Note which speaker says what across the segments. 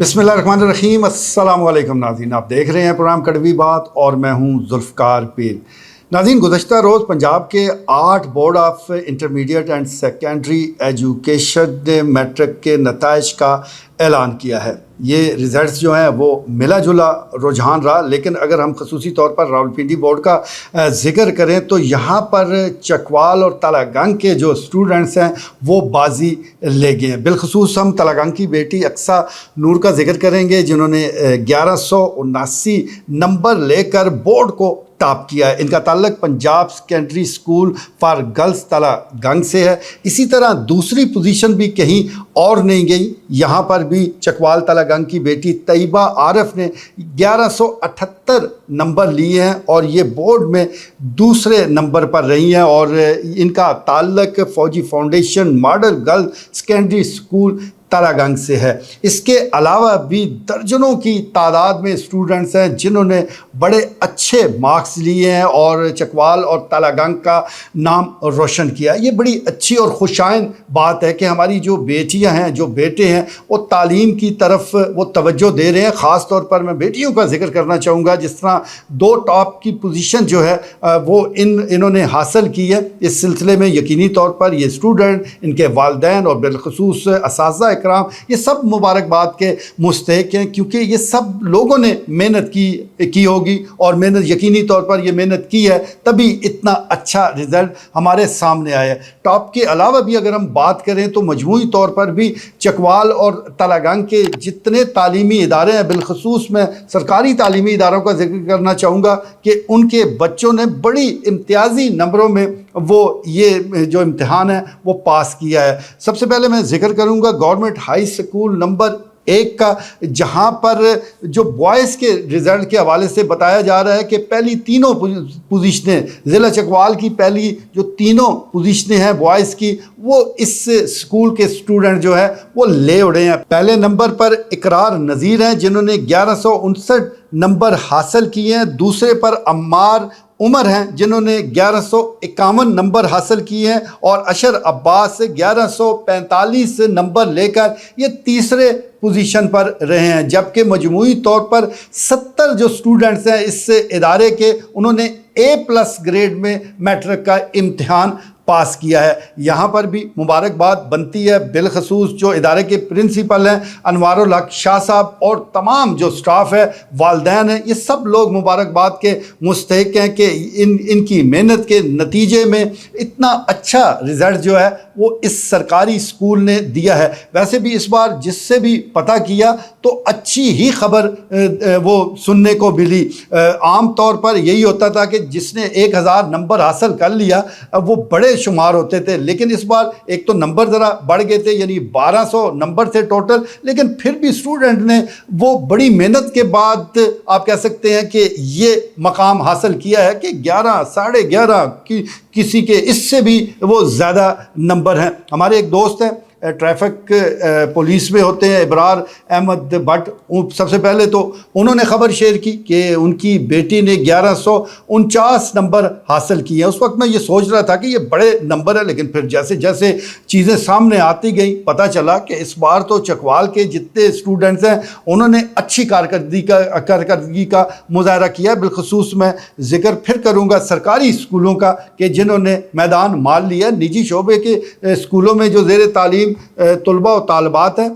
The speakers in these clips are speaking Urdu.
Speaker 1: بسم اللہ الرحمن الرحیم۔ السلام علیکم ناظرین، آپ دیکھ رہے ہیں پروگرام کڑوی بات اور میں ہوں ذوالفقار پیر۔ ناظرین، گزشتہ روز پنجاب کے 8 board of intermediate and secondary education نے میٹرک کے نتائج کا اعلان کیا ہے۔ یہ رزلٹس جو ہیں وہ ملا جلا رجحان رہا، لیکن اگر ہم خصوصی طور پر راولپنڈی بورڈ کا ذکر کریں تو یہاں پر چکوال اور تالہ گنگ کے جو اسٹوڈنٹس ہیں وہ بازی لے گئے ہیں۔ بالخصوص ہم تالہ گنگ کی بیٹی اقصیٰ نور کا ذکر کریں گے، جنہوں نے 1179 نمبر لے کر بورڈ کو ٹاپ کیا ہے۔ ان کا تعلق Punjab secondary school for girls Talagang سے ہے۔ اسی طرح دوسری پوزیشن بھی کہیں اور نہیں گئی، یہاں پر بھی چکوال تالہ گنگ کی بیٹی طیبہ عارف نے 1178 نمبر لیے ہیں اور یہ بورڈ میں دوسرے نمبر پر رہی ہیں، اور ان کا تعلق Fauji foundation model girl secondary school Talagang سے ہے۔ اس کے علاوہ بھی درجنوں کی تعداد میں اسٹوڈنٹس ہیں جنہوں نے بڑے اچھے مارکس لیے ہیں اور چکوال اور تالہ گنگ کا نام روشن کیا۔ یہ بڑی اچھی اور خوشائن بات ہے کہ ہماری جو بیٹیاں ہیں، جو بیٹے ہیں، وہ تعلیم کی طرف وہ توجہ دے رہے ہیں۔ خاص طور پر میں بیٹیوں کا ذکر کرنا چاہوں گا، جس طرح 2 ٹاپ کی پوزیشن جو ہے وہ انہوں نے حاصل کی ہے۔ اس سلسلے میں یقینی طور پر یہ اسٹوڈنٹ، ان کے والدین اور بالخصوص اساتذہ اکرام یہ سب مبارکباد کے مستحق ہیں، کیونکہ یہ سب لوگوں نے محنت کی ہوگی، اور محنت یقینی طور پر یہ محنت کی ہے تبھی اتنا اچھا رزلٹ ہمارے سامنے آیا ہے۔ ٹاپ کے علاوہ بھی اگر ہم بات کریں تو مجموعی طور پر بھی چکوال اور تالہ گنگ کے جتنے تعلیمی ادارے ہیں، بالخصوص میں سرکاری تعلیمی اداروں کا ذکر کرنا چاہوں گا کہ ان کے بچوں نے بڑی امتیازی نمبروں میں وہ یہ جو امتحان ہے وہ پاس کیا ہے۔ سب سے پہلے میں ذکر کروں گا گورنمنٹ ہائی اسکول نمبر 1 کا، جہاں پر جو بوائز کے رزلٹ کے حوالے سے بتایا جا رہا ہے کہ پہلی تینوں پوزیشنیں ضلع چکوال کی پہلی جو تینوں پوزیشنیں ہیں بوائز کی، وہ اس اسکول کے اسٹوڈنٹ جو ہے وہ لے اڑے ہیں۔ پہلے نمبر پر اقرار نذیر ہیں جنہوں نے 1159 نمبر حاصل کیے ہیں۔ دوسرے پر عمار عمر ہیں جنہوں نے 1151 نمبر حاصل کیے ہیں، اور اشر عباس 1145 نمبر لے کر یہ تیسرے پوزیشن پر رہے ہیں، جبکہ مجموعی طور پر 70 جو اسٹوڈنٹس ہیں اس ادارے کے، انہوں نے A+ گریڈ میں میٹرک کا امتحان پاس کیا ہے۔ یہاں پر بھی مبارکباد بنتی ہے، بالخصوص جو ادارے کے پرنسپل ہیں انوار الحق شاہ صاحب اور تمام جو سٹاف ہے، والدین ہیں، یہ سب لوگ مبارکباد کے مستحق ہیں کہ ان کی محنت کے نتیجے میں اتنا اچھا رزلٹ جو ہے وہ اس سرکاری اسکول نے دیا ہے۔ ویسے بھی اس بار جس سے بھی پتہ کیا تو اچھی ہی خبر وہ سننے کو ملی۔ عام طور پر یہی ہوتا تھا کہ جس نے 1000 نمبر حاصل کر لیا وہ بڑے شمار ہوتے تھے، لیکن اس بار ایک تو نمبر ذرا بڑھ گئے تھے، یعنی 1200 نمبر تھے ٹوٹل، لیکن پھر بھی اسٹوڈنٹ نے وہ بڑی محنت کے بعد آپ کہہ سکتے ہیں کہ یہ مقام حاصل کیا ہے کہ 11 ساڑھے 11 کسی کے اس سے بھی وہ زیادہ نمبر ہیں۔ ہمارے ایک دوست ہیں ٹریفک پولیس میں ہوتے ہیں، ابرار احمد بٹ، سب سے پہلے تو انہوں نے خبر شیئر کی کہ ان کی بیٹی نے 1149 نمبر حاصل کیے ہیں۔ اس وقت میں یہ سوچ رہا تھا کہ یہ بڑے نمبر ہے، لیکن پھر جیسے جیسے چیزیں سامنے آتی گئیں پتہ چلا کہ اس بار تو چکوال کے جتنے اسٹوڈنٹس ہیں انہوں نے اچھی کارکردگی کا مظاہرہ کیا۔ بالخصوص میں ذکر پھر کروں گا سرکاری اسکولوں کا کہ جنہوں نے میدان مال لیا۔ نجی شعبے کے اسکولوں میں جو زیر تعلیم طلباء و طالبات ہیں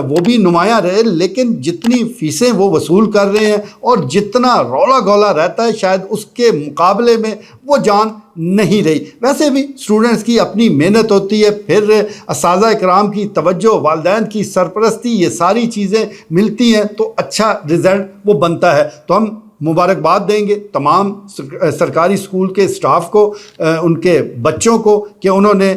Speaker 1: وہ بھی نمایاں رہے، لیکن جتنی فیسیں وہ وصول کر رہے ہیں اور جتنا رولا گولا رہتا ہے شاید اس کے مقابلے میں وہ جان نہیں رہی۔ ویسے بھی اسٹوڈنٹس کی اپنی محنت ہوتی ہے، پھر اساتذہ اکرام کی توجہ، والدین کی سرپرستی، یہ ساری چیزیں ملتی ہیں تو اچھا رزلٹ وہ بنتا ہے۔ تو ہم مبارکباد دیں گے تمام سرکاری اسکول کے سٹاف کو، ان کے بچوں کو کہ انہوں نے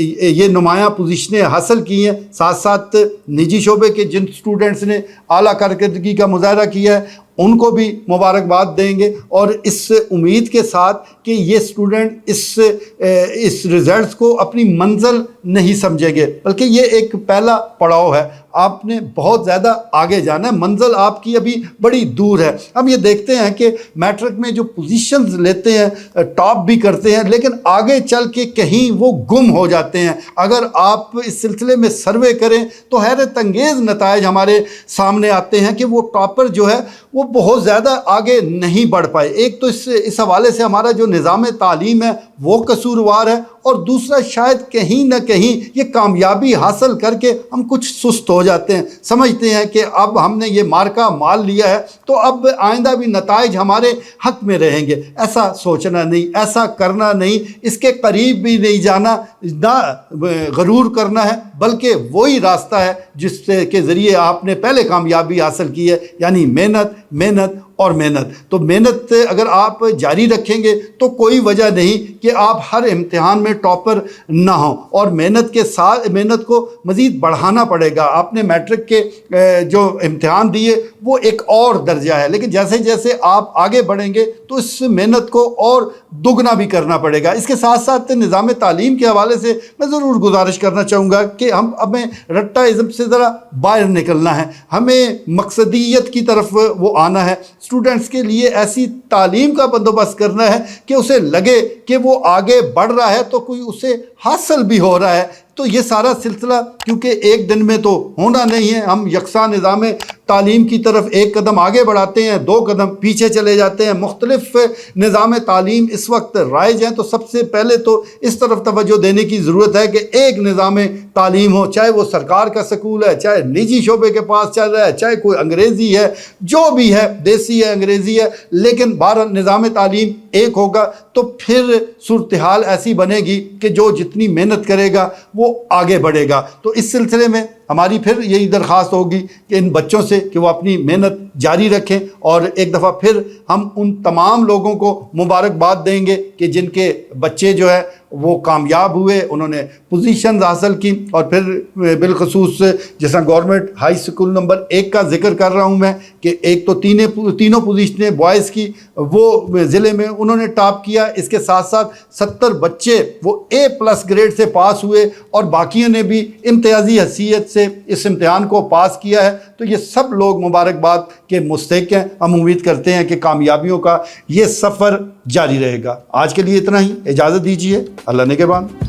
Speaker 1: یہ نمایاں پوزیشنیں حاصل کی ہیں۔ ساتھ ساتھ نجی شعبے کے جن اسٹوڈنٹس نے اعلیٰ کارکردگی کا مظاہرہ کیا ہے ان کو بھی مبارکباد دیں گے، اور اس امید کے ساتھ کہ یہ اسٹوڈنٹ اس رزلٹس کو اپنی منزل نہیں سمجھیں گے، بلکہ یہ ایک پہلا پڑاؤ ہے۔ آپ نے بہت زیادہ آگے جانا ہے، منزل آپ کی ابھی بڑی دور ہے۔ ہم یہ دیکھتے ہیں کہ میٹرک میں جو پوزیشنز لیتے ہیں ٹاپ بھی کرتے ہیں، لیکن آگے چل کے کہیں وہ گم ہو جاتے ہیں۔ اگر آپ اس سلسلے میں سروے کریں تو حیرت انگیز نتائج ہمارے سامنے آتے ہیں کہ وہ ٹاپر جو ہے وہ بہت زیادہ آگے نہیں بڑھ پائے۔ ایک تو اس حوالے سے ہمارا جو نظام تعلیم ہے وہ قصوروار ہے، اور دوسرا شاید کہیں نہ کہیں یہ کامیابی حاصل کر کے ہم کچھ سست ہو جاتے ہیں، سمجھتے ہیں کہ اب ہم نے یہ مارکہ مال لیا ہے تو اب آئندہ بھی نتائج ہمارے حق میں رہیں گے۔ ایسا سوچنا نہیں، ایسا کرنا نہیں، اس کے قریب بھی نہیں جانا، نہ غرور کرنا ہے، بلکہ وہی راستہ ہے جس کے ذریعے آپ نے پہلے کامیابی حاصل کی ہے، یعنی محنت محنت اور محنت۔ تو محنت اگر آپ جاری رکھیں گے تو کوئی وجہ نہیں کہ آپ ہر امتحان میں ٹاپر نہ ہوں، اور محنت کے ساتھ محنت کو مزید بڑھانا پڑے گا۔ آپ نے میٹرک کے جو امتحان دیے وہ ایک اور درجہ ہے، لیکن جیسے جیسے آپ آگے بڑھیں گے تو اس محنت کو اور دگنا بھی کرنا پڑے گا۔ اس کے ساتھ ساتھ نظام تعلیم کے حوالے سے میں ضرور گزارش کرنا چاہوں گا کہ ہمیں رٹا ازم سے ذرا باہر نکلنا ہے، ہمیں مقصدیت کی طرف وہ آنا ہے۔ اسٹوڈنٹس کے لیے ایسی تعلیم کا بندوبست کرنا ہے کہ اسے لگے کہ وہ آگے بڑھ رہا ہے تو کوئی اسے حاصل بھی ہو رہا ہے۔ تو یہ سارا سلسلہ کیونکہ ایک دن میں تو ہونا نہیں ہے، ہم یکساں نظام تعلیم کی طرف ایک قدم آگے بڑھاتے ہیں، دو قدم پیچھے چلے جاتے ہیں۔ مختلف نظام تعلیم اس وقت رائج ہیں، تو سب سے پہلے تو اس طرف توجہ دینے کی ضرورت ہے کہ ایک نظام تعلیم ہو، چاہے وہ سرکار کا سکول ہے، چاہے نجی شعبے کے پاس چل رہا ہے، چاہے کوئی انگریزی ہے، جو بھی ہے، دیسی ہے، انگریزی ہے، لیکن بہرحال نظام تعلیم ایک ہوگا تو پھر صورتحال ایسی بنے گی کہ جو جتنی محنت کرے گا وہ آگے بڑھے گا۔ تو اس سلسلے میں ہماری پھر یہی درخواست ہوگی کہ ان بچوں سے کہ وہ اپنی محنت جاری رکھیں، اور ایک دفعہ پھر ہم ان تمام لوگوں کو مبارکباد دیں گے کہ جن کے بچے جو ہے وہ کامیاب ہوئے، انہوں نے پوزیشنز حاصل کی، اور پھر بالخصوص جیسا گورنمنٹ ہائی اسکول نمبر 1 کا ذکر کر رہا ہوں میں کہ ایک تو تینوں پوزیشنیں بوائز کی وہ ضلع میں انہوں نے ٹاپ کیا، اس کے ساتھ ساتھ 70 بچے وہ A+ گریڈ سے پاس ہوئے، اور باقیوں نے بھی امتیازی حیثیت سے اس امتحان کو پاس کیا ہے۔ تو یہ سب لوگ مبارکباد کے مستحق ہیں۔ ہم امید کرتے ہیں کہ کامیابیوں کا یہ سفر جاری رہے گا۔ آج کے لیے اتنا ہی، اجازت دیجیے، اللہ نگہبان۔